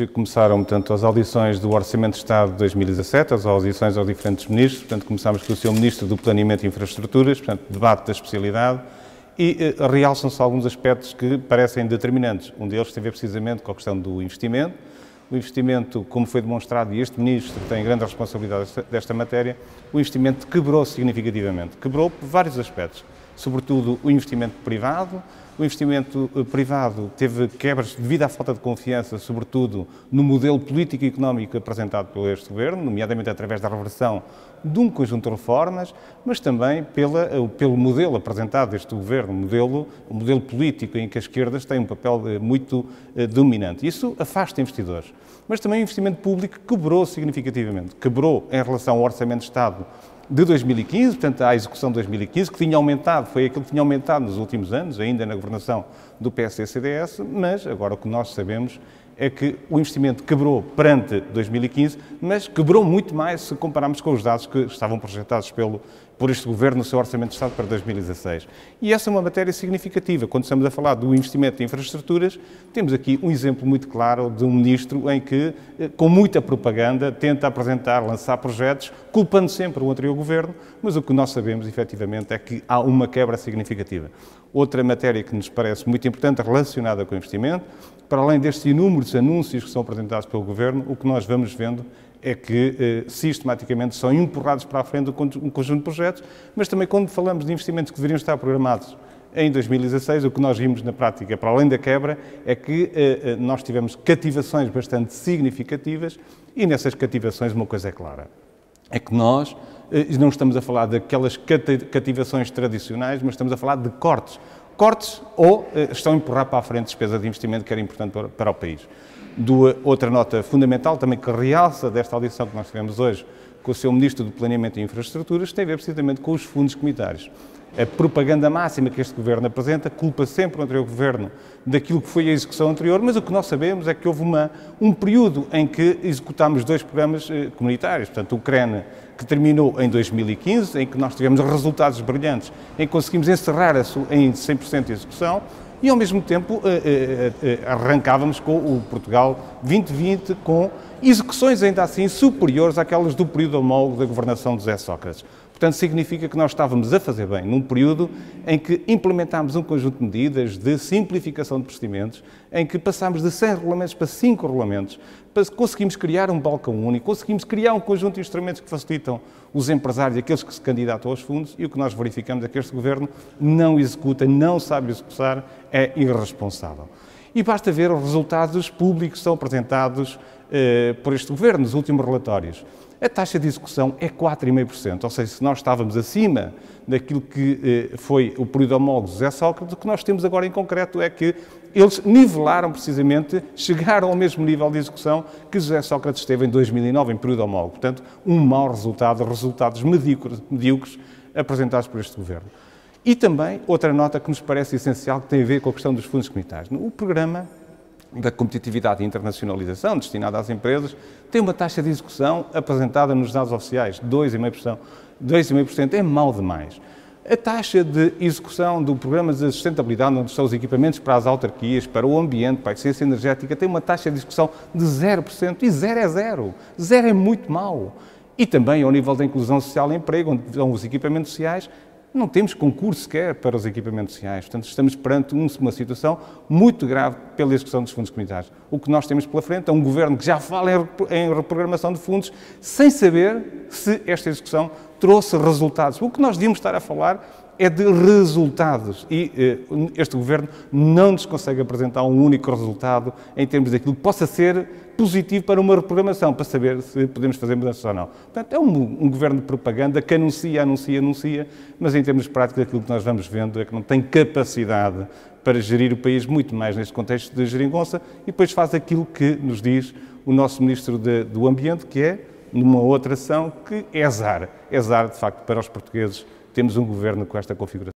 Hoje começaram, portanto, as audições do Orçamento de Estado de 2017, as audições aos diferentes ministros. Portanto, começámos com o Sr. Ministro do Planeamento e Infraestruturas, portanto, debate da especialidade, e realçam-se alguns aspectos que parecem determinantes. Um deles tem a ver precisamente com a questão do investimento. O investimento, como foi demonstrado, e este Ministro tem grande responsabilidade desta matéria, o investimento quebrou significativamente. Quebrou por vários aspectos, sobretudo o investimento privado. O investimento privado teve quebras devido à falta de confiança, sobretudo no modelo político e económico apresentado por este Governo, nomeadamente através da reversão de um conjunto de reformas, mas também pelo modelo apresentado deste Governo, o modelo político em que as esquerdas têm um papel muito dominante. Isso afasta investidores. Mas também o investimento público quebrou significativamente. Quebrou em relação ao Orçamento de Estado de 2015, portanto, à execução de 2015, que tinha aumentado, foi aquilo que tinha aumentado nos últimos anos, ainda na governação do PSD-CDS, mas agora o que nós sabemos é que o investimento quebrou perante 2015, mas quebrou muito mais se compararmos com os dados que estavam projetados por este Governo no seu Orçamento de Estado para 2016. E essa é uma matéria significativa. Quando estamos a falar do investimento em infraestruturas, temos aqui um exemplo muito claro de um Ministro em que, com muita propaganda, tenta apresentar, lançar projetos, culpando sempre o anterior Governo, mas o que nós sabemos, efetivamente, é que há uma quebra significativa. Outra matéria que nos parece muito importante, relacionada com o investimento, para além destes inúmeros anúncios que são apresentados pelo Governo, o que nós vamos vendo é que sistematicamente são empurrados para a frente um conjunto de projetos, mas também quando falamos de investimentos que deveriam estar programados em 2016, o que nós vimos na prática, para além da quebra, é que nós tivemos cativações bastante significativas e nessas cativações uma coisa é clara, é que nós não estamos a falar daquelas cativações tradicionais, mas estamos a falar de cortes. Cortes ou estão a empurrar para a frente despesa de investimento que era importante para o país. Outra nota fundamental, também que realça desta audição que nós tivemos hoje com o Sr. Ministro do Planeamento e Infraestruturas, tem a ver precisamente com os fundos comunitários. A propaganda máxima que este Governo apresenta culpa sempre o anterior Governo daquilo que foi a execução anterior, mas o que nós sabemos é que houve um período em que executámos 2 programas comunitários, portanto o CREN, que terminou em 2015, em que nós tivemos resultados brilhantes, em que conseguimos encerrar em 100% de execução, e ao mesmo tempo arrancávamos com o Portugal 2020 com execuções ainda assim superiores àquelas do período homólogo da governação de José Sócrates. Portanto, significa que nós estávamos a fazer bem num período em que implementámos um conjunto de medidas de simplificação de procedimentos, em que passámos de 100 regulamentos para 5 regulamentos, conseguimos criar um balcão único, conseguimos criar um conjunto de instrumentos que facilitam os empresários e aqueles que se candidatam aos fundos, e o que nós verificamos é que este Governo não executa, não sabe executar, é irresponsável. E basta ver os resultados públicos que são apresentados por este Governo nos últimos relatórios. A taxa de execução é 4,5%, ou seja, se nós estávamos acima daquilo que foi o período homólogo de José Sócrates, o que nós temos agora em concreto é que eles nivelaram precisamente, chegaram ao mesmo nível de execução que José Sócrates teve em 2009, em período homólogo. Portanto, um mau resultado, resultados medíocres apresentados por este Governo. E também, outra nota que nos parece essencial, que tem a ver com a questão dos fundos comunitários. O programa da competitividade e internacionalização, destinado às empresas, tem uma taxa de execução apresentada nos dados oficiais, 2,5%. 2,5% é mau demais. A taxa de execução do programa de sustentabilidade, onde estão os equipamentos para as autarquias, para o ambiente, para a eficiência energética, tem uma taxa de execução de 0%, e 0 é 0. 0 é muito mau. E também ao nível da inclusão social e emprego, onde estão os equipamentos sociais, não temos concurso sequer para os equipamentos sociais. Portanto, estamos perante uma situação muito grave pela execução dos fundos comunitários. O que nós temos pela frente é um Governo que já fala em reprogramação de fundos sem saber se esta execução trouxe resultados. O que nós devíamos estar a falar é de resultados e este Governo não nos consegue apresentar um único resultado em termos daquilo que possa ser positivo para uma reprogramação, para saber se podemos fazer mudanças ou não. Portanto, é um Governo de propaganda que anuncia, mas em termos práticos aquilo que nós vamos vendo é que não tem capacidade para gerir o país, muito mais neste contexto de geringonça, e depois faz aquilo que nos diz o nosso Ministro do Ambiente, que é, numa outra ação, que é azar. É azar, de facto, para os portugueses. Temos um Governo com esta configuração.